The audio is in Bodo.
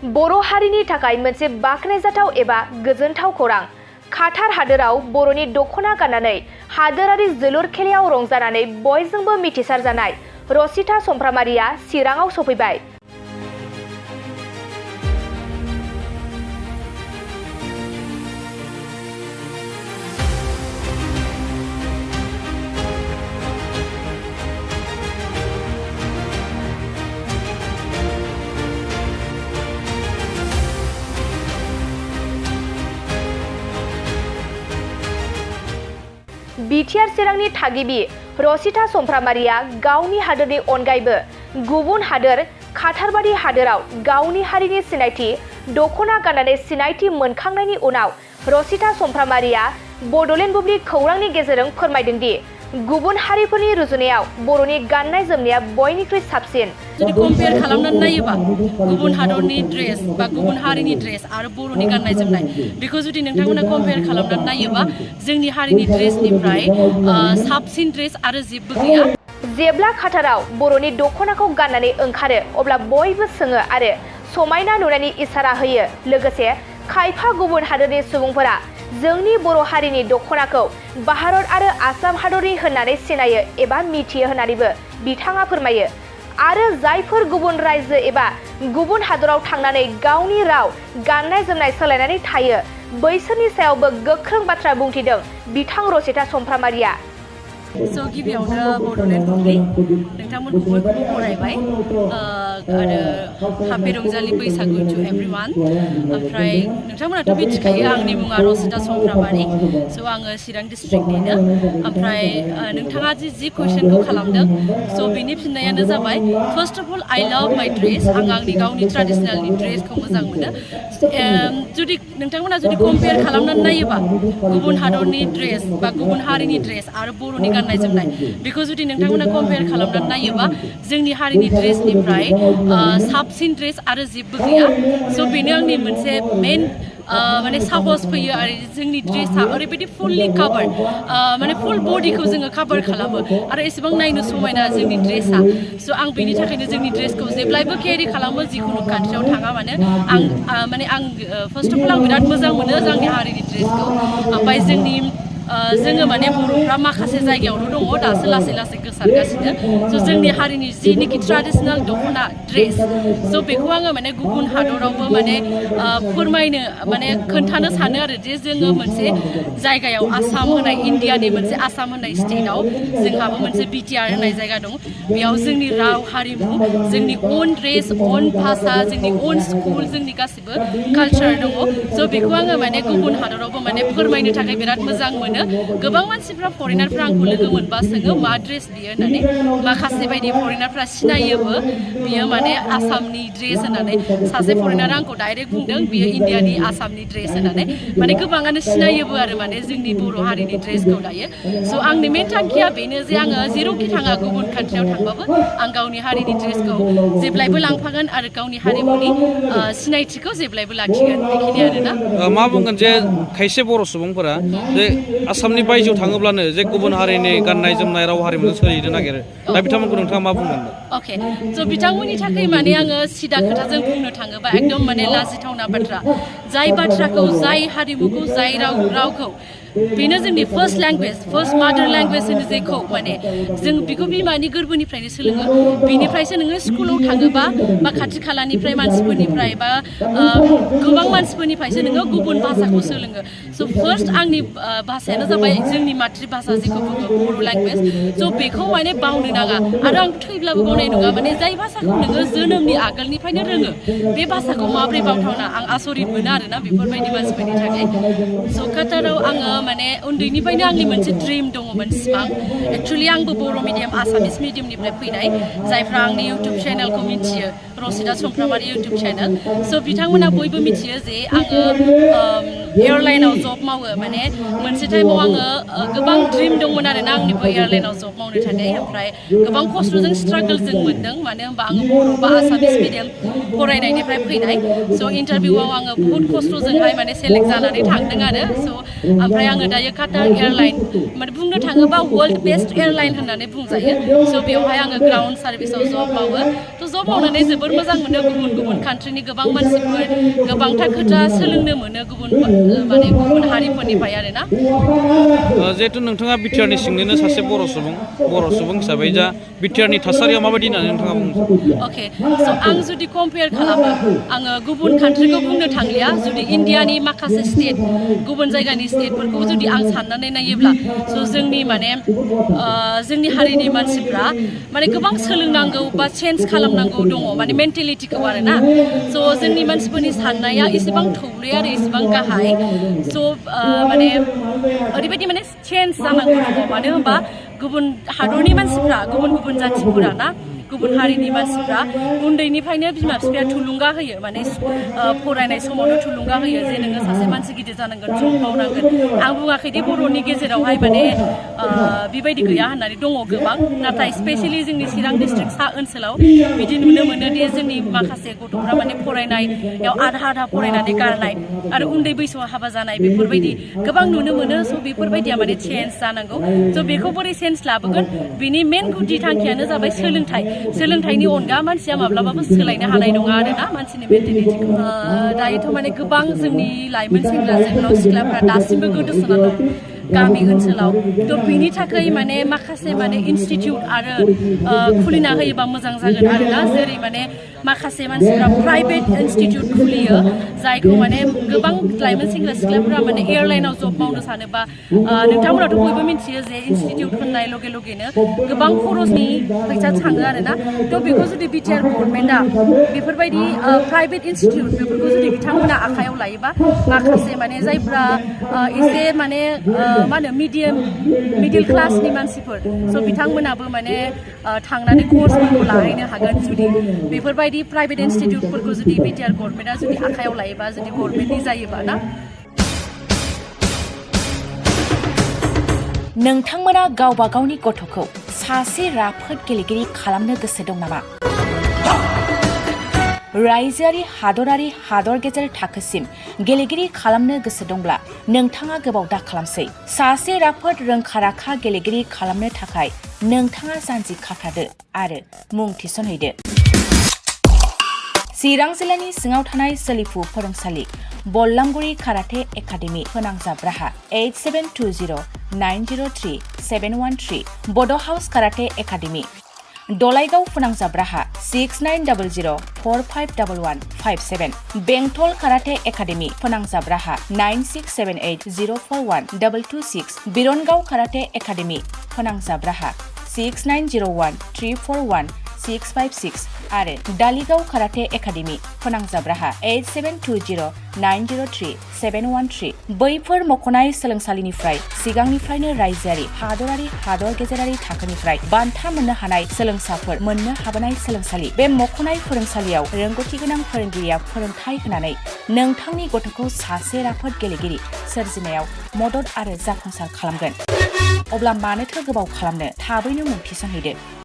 बर' हारिनि थाखाय मोनसे बाखनायजाथाव एबा गोजोनथाव खौरां। काटार हादोराव बर'नि दखना गाननानै हादोरारि जोलुर खेलायाव रंजानानै बयजोंबो मिथिसार जानाय रसिता समफ्रामारिया चिराङाव सफैबाय। बिटिआर चिरांनि थागिबि रसिता समफ्रामारिया गावनि हादोरनि अनगायैबो गुबुन हादोर काटारबादि हादोराव गावनि हारिनि सिनायथि दखना गाननानै सिनायथि मोनखांनायनि उनाव रसिता समफ्रामारिया बड'लेण्ड बुब्लि खौरांनि गेजेरजों फोरमायदों दि गुबुन हारिफोरनि रुजुनायाव बर'नि गाननाय जोमनाया बयनिख्रुइ साबसिन। जुदि कम्पेयार खालामनानै नायोबा गुबुन हादरनि ड्रेस बा गुबुन हारिनि ड्रेस आरो बर'नि गाननाय जोमनाय बेखौ जुदि नोंथांमोना कम्पेयार खालामनानै नायोबा जोंनि हारिनि ड्रेसनिफ्राय साबसिन ड्रेस आरो जेबो गैया। जेब्ला काटाराव बर'नि दखनाखौ गाननानै ओंखारो अब्ला बयबो सोङो आरो समायना नुनायनि इसारा होयो। लोगोसे खायफा गुबुन हादोरनि सुबुंफोरा जोंनि बर' हारिनि दखनाखौ भारत आरो आसाम हादरनि होननानै सिनायो एबा मिथियो होननानैबो बिथाङा फोरमायो। आरो जायफोर गुबुन रायजो एबा गुबुन हादराव थांनानै गावनि राव गाननाय जोमनाय सोलायनानै थायो बैसोरनि सायावबो गोख्रों बाथ्रा बुंथिदों बिथां रसिता समफ्रामारिया। गिबियावनो बड'लेण्ड बुब्लि नोंथांमोनखौ बयखौबो बरायबाय आरो हापि रंजालि बैसागु टु एभ्रिवान। ओमफ्राय नोंथांमोनाथ' मिथिखायो आंनि मुङा रसिता समफ्रामारि, स' आङो चिरां डिस्ट्रिक्टनिनो। ओमफ्राय नोंथाङा जि कुइसनखौ खालामदों स' बिनि फिननायानो जाबाय फार्स्ट अफ अल आइ लाभ माइ ड्रेस। आं आंनि गावनि ट्रेडिसनेलनि ड्रेसखौ मोजां मोनो। जुदि नोंथांमोना जुदि कम्पेयार खालामनानै नायोबा गुबुन हादरनि ड्रेस बा गुबुन हारिनि ड्रेस आरो बर'नि गाननाय जोमनाय बेखौ जुदि नोंथांमोना कम्पेयार खालामनानै नायोबा जोंनि हारिनि ड्रेसनिफ्राय साबसिन ड्रेस आरो जेबो गैया। स' बेनो आंनि मोनसे मेन माने साहस फैयो आरो जोंनि ड्रेसा ओरैबायदि फुल्लि काभार माने फुल बडिखौ जोङो काभार खालामो आरो एसेबां नायनो समायना जोंनि ड्रेसा। स' आं बेनि थाखायनो जोंनि ड्रेसखौ जेब्लायबो केरि खालामो जिखुनु कान्ट्रियाव थाङा मानो। आं फार्स्ट अफ अल आं बिराद मोजां मोनो जोंनि हारिनि ड्रेसखौ। ओमफ्राय जोङो माने बर'फ्रा माखासे जायगायावल' दङ, दासो लासै लासै गोसारगासिनो। स' जोंनि हारिनि जिनिखि ट्रेडिसनेल दखना ड्रेस स' बेखौ आङो माने गुबुन हादरावबो माने फोरमायनो माने खोन्थानो सानो आरो जे जोङो मोनसे जायगायाव आसाम होननाय इण्डियानि मोनसे आसाम होननाय स्टेटआव जोंहाबो मोनसे बिटिआर होननाय जायगा दं। बेयाव जोंनि राव हारिमु, जोंनि अन ड्रेस, अन भाषा, जोंनि अन स्कुल, जोंनि गासिबो कालचार दङ। स' बेखौ आङो माने गुबुन हादरावबो माने फोरमायनो थाखाय बिराद मोजां मोनो। गोबां मानसिफ्रा फरेनारफ्रा आंखौ लोगो मोनबा सोङो मा ड्रेस बियो होननानै। माखासे बायदि फरेनारफ्रा सिनायोबो बियो माने आसामनि ड्रेस होननानै। सासे फरेनारा आंखौ डाइरेक्ट बुंदों बियो इण्डियानि आसामनि ड्रेस होननानै। माने गोबाङानो सिनायोबो आरो माने जोंनि बर' हारिनि ड्रेसखौ दायो। स' आंनि मेन थांखिया बेनो जे आङो जेरावखि थाङा गुबुन कान्ट्रियाव थांबाबो आं गावनि हारिनि ड्रेसखौ जेब्लायबो लांफागोन आरो गावनि हारिमुनि सिनायथिखौ जेब्लायबो लाखिगोन। बेखिनि आरोना। मा बुंगोन जे खायसे बर' सुबुंफोरा जे आसामनि बायजोआव थाङोब्लानो जे गुबुन हारिनि गाननाय जोमनाय राव हारिमुजों सोलिनो नागिरो, दा बिथांमोनखौ नोंथाङा मा बुंगोन? अके, स' बिथांमोननि थाखाय माने आङो सिदा खोथाजों बुंनो थाङोबा एकदम माने लाजिथावना बाथ्रा। जाय बाथ्राखौ, जाय हारिमुखौ, जाय रावखौ बेनो जोंनि फार्स्ट लेंगुवेज, फार्स्ट मादार लेंगुवेज होनो जेखौ माने जों बेखौ बिमानि गोरबोनिफ्रायनो सोलोङो। बिनिफ्रायसो नोङो स्कुलाव थाङोबा बा खाथि खालानिफ्राय मानसिफोरनिफ्राय बा गोबां मानसिफोरनिफ्रायसो नोङो गुबुन भाषाखौ सोलोङो। स' फार्स्ट आंनि भाषायानो जाबाय जोंनि मातृभाषा जेखौ बुङो बर' लेंगुवेज। स' बेखौ माने बावनो नाङा आरो आं थैब्लाबो बावनाय नङा। माने जाय भाषाखौ नोङो जोनोमनि आगोलनिफ्रायनो रोङो बे भाषाखौ माब्रै बावथावना, आं आसरित मोनो आरोना बेफोरबायदि मानसिफोरनि थाखाय। स' काटाराव आङो माने उन्दैनिफ्रायनो आंनि मोनसे ड्रिम दङमोन, सिमां। एक्सुवेलि आंबो बर' मिडियाम आसामिस मिडियामनिफ्राय फैनाय। जायफ्रा आंनि इउटुब चेनेलखौ मिथियो, रसिता समफ्रामारि इउटुब चेनेल, स' बिथांमोना बयबो मिथियो जे आङो एयारलाइनाव जब मावो। माने मोनसे टाइमाव आङो गोबां ड्रिम दंमोन आरोना आंनिबो एयारलाइनाव जब मावनो थाखाय। ओमफ्राय गोबां खस्थ'जों स्ट्रागोलजों मोनदों, मानो होनबा आङो बर' बा आसामिस मिडियाम फरायनायनिफ्राय फैनाय। स' इन्टारभिउआव आङो बुहुत खस्थ'जोंहाय माने सेलेक्ट जानानै थांदों आरो। स' ओमफ्राय आं आङो दायो काटार एयारलाइन माने बुंनो थाङोबा वर्ल्ड बेस्ट एयारलाइन होननानै बुंजायो स' बेवहाय आङो ग्राउन्ड सार्भिसाव जब मावो थ' जब मावनानै जोबोर मोजां मोनो गुबुन गुबुन कान्ट्रिनि गोबां मानसिफोर गोबांथा खोथा सोलोंनो मोनो माने गुबुन हारिफोरनिफ्राय आरोना जिहेतु नोंथाङा बिटिआरनि सिंनिनो सासे बर' सुबुं हिसाबै दा बिटिआरनि थासारिया माबायदि होननानै नोंथाङा बुङो? अके स' आं जुदि कम्पेयार खालामो आङो गुबुन कान्ट्रिखौ बुंनो थांलिया जुदि इण्डियानि माखासे स्टेट गुबुन जायगानि स्टेटफोरखौ जुदि आं साननानै नायोब्ला स' जोंनि माने जोंनि हारिनि मानसिफ्रा माने गोबां सोलोंनांगौ बा चेन्ज खालामनांगौ दङ माने मेन्टेलिटिखौ आरोना स' जोंनि मानसिफोरनि साननाया एसेबां थौले आरो एसेबां गाहाय स' माने ओरैबायदि माने चेन्ज जानांगौ दङ मानो होनबा गुबुन हादरनि मानसिफ्रा गुबुन जाथिफोरा ना गुबुन हारिनि मानसिफ्रा उन्दैनिफ्रायनो बिमा बिफाया थुलुंगा होयो माने फरायनाय समावनो थुलुंगा होयो जे नोङो सासे मानसि गिदिर जानांगोन जब मावनांगोन आं बुङाखैदि बर'नि गेजेरावहाय माने बेबायदि गैया होननानै दङ गोबां नाथाय स्पेसियेलि जोंनि चिरां डिस्ट्रिक्ट सा ओनसोलाव बिदि नुनो मोनोदि जोंनि माखासे गथ'फ्रा माने फरायनायाव आधा फरायनानै गारनाय आरो उन्दै बैसोआव हाबा जानाय बेफोरबायदि गोबां नुनो मोनो स' बेफोरबायदिया माने चेन्ज जानांगौ स' बेखौ बोरै चेन्ज लाबोगोन बिनि मेन गुदि थांखियानो जाबाय सोलोंथाइनि अनगा मानसिया माब्लाबाबो सोलायनो हानाय नङा आरोना मानसिनि मेन्टेलिटिखौ दायोथ' माने गोबां जोंनि लाइमोन सेंग्रा जोहोलाव सिख्लाफ्रा दासिमबो गोदोसोना दं गामि ओनसोलाव थ' बिनि थाखाय माने माखासे माने इनस्टिटिउट आरो खुलिना होयोबा मोजां जागोन आरोना जेरै माने माखासे मानसिफ्रा प्राइभेट इनस्टिटिउट खुलियो जायखौ माने गोबां लाइमोन सेंग्रा सिख्लाफोरा माने एयारलाइनाव जब मावनो सानोबा नोंथांमोनाथ' बयबो मिथियो जे इनस्टिटिउट होननाय लगे लगेनो गोबां खरसनि फैसा थाङो आरोना थ' बेखौ जुदि बिटिआर गभर्नमेन्टआ बेफोरबायदि प्राइभेट इनस्टिटिउट बेफोरखौ जुदि बिथांमोना आखायाव लायोबा माखासे माने जायफ्रा एसे माने मा होनो मिडिल क्लासनि मानसिफोर स' बिथांमोनाबो माने थांनानै कर्सफोरखौ लाहैनो हागोन जुदि बेफोरबायदि प्राइभेट इनस्टिटिउटफोरखौ जुदि बिटिआर गभर्नमेन्टआ जुदि आखायाव लायोबा जुदि गभर्नमेन्टनि जायोबा ना नोंथांमोना गावबा गावनि गथ'खौ सासे राफोद गेलेगिरि खालामनो गोसो दं नामा? रायजोआरि हादरारि हादर गेजेर थाखोसिम गेलेगिरि खालामनो गोसो दंब्ला नोंथाङा गोबाव दा खालामसै सासे राफोद रोंखा-राखा गेलेगिरि खालामनो थाखाय नोंथाङा जानजि खाफ्रादो आरो मुं थिसनहैदो। चिरां जिल्लानि सिङाव थानाय सोलिफु फोरोंसालि बल्लामगुरि काराटे एकाडेमि फोनांजाब राहा 8720903713 बड' हाउस काराटे एकाडेमि दलाइगाव फोनांजाब राहा 6900451157 बेंटल काराटे एकाडेमि फोनांजाब राहा 9678041226 बिरनगाव काराटे एकाडेमि फोनांजाब राहा 6901341656 आरो दालिगाव काराटे एकाडेमि फोनांजाब राहा 8720903713 बैफोर मख'नाय सोलोंसालिनिफ्राय सिगांनिफ्रायनो रायजोआरि हादरारि हादर गेजेरारि थाखोनिफ्राय बान्था मोननो हानाय सोलोंसाफोर मोननो हाबोनाय सोलोंसालि बे मख'नाय फोरोंसालियाव रोंगौथि गोनां फोरोंगिरिया फोरोंथाय होनानै नोंथांनि गथ'खौ सासे राफोद गेलेगिरि सोरजिनायाव मदद आरो जाफुंसार खालामगोन। अब्ला मानोथो गोबाव खालामनो थाबैनो मुं थिसनहैदो।